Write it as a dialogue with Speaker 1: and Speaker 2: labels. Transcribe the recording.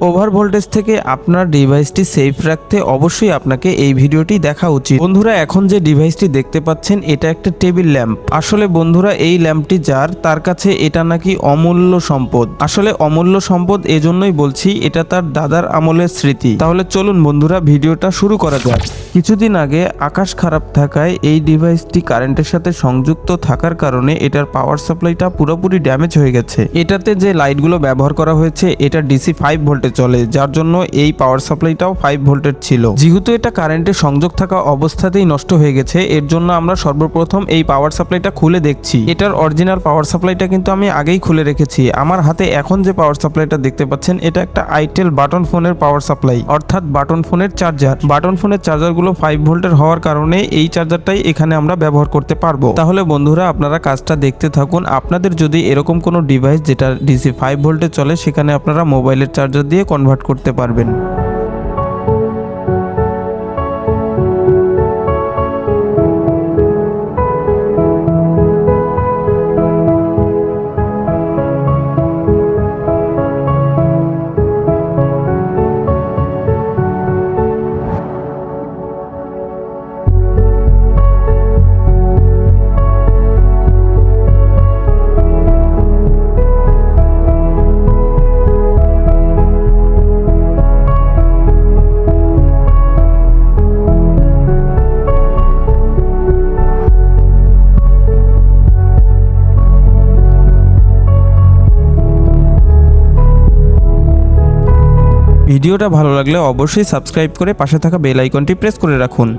Speaker 1: Over voltage থেকে আপনার ডিভাইসটি সেফ রাখতে অবশ্যই আপনাকে এই ভিডিওটি দেখা উচিত। বন্ধুরা, এখন যে ডিভাইসটি দেখতে পাচ্ছেন এটা একটা টেবিল ল্যাম্প। আসলে বন্ধুরা, এই ল্যাম্পটি যার তার কাছে এটা নাকি অমূল্য সম্পদ। আসলে অমূল্য সম্পদ এজন্যই বলছি, এটা তার দাদার আমলের স্মৃতি। তাহলে চলুন বন্ধুরা, ভিডিওটা শুরু করা যাক। কিছুদিন আগে আকাশ খারাপ থাকায় এই ডিভাইসটি কারেন্টের সাথে সংযুক্ত থাকার কারণে এটার পাওয়ার সাপ্লাইটা পুরোপুরি ড্যামেজ হয়ে গেছে। এটাতে যে লাইটগুলো ব্যবহার করা হয়েছে এটা ডিসি 5 ভোল্টে চলে, যার জন্য এই পাওয়ার সাপ্লাইটাও 5 ভোল্টের ছিল। যেহেতু এটা কারেন্টের সংযোগ থাকা অবস্থাতেই নষ্ট হয়ে গেছে, এর জন্য আমরা সর্বপ্রথম এই পাওয়ার সাপ্লাইটা খুলে দেখছি। এটার অরিজিনাল পাওয়ার সাপ্লাইটা কিন্তু আমি আগেই খুলে রেখেছি। আমার হাতে এখন যে পাওয়ার সাপ্লাইটা দেখতে পাচ্ছেন এটা একটা আইটেল বাটন ফোনের পাওয়ার সাপ্লাই, অর্থাৎ বাটন ফোনের চার্জার। বাটন ফোনের চার্জারগুলো 5 ভোল্টের হওয়ার কারণে এই চার্জারটাই এখানে আমরা ব্যবহার করতে পারবো। তাহলে বন্ধুরা, আপনারা কাজটা দেখতে থাকুন। আপনাদের যদি এরকম কোনো ডিভাইস যেটা ডিসি 5 ভোল্টে চলে, সেখানে আপনারা মোবাইলের চার্জার দিয়ে কনভার্ট করতে পারবেন। ভিডিওটা ভালো লাগলে অবশ্যই সাবস্ক্রাইব করে পাশে থাকা বেল আইকনটি প্রেস করে রাখুন।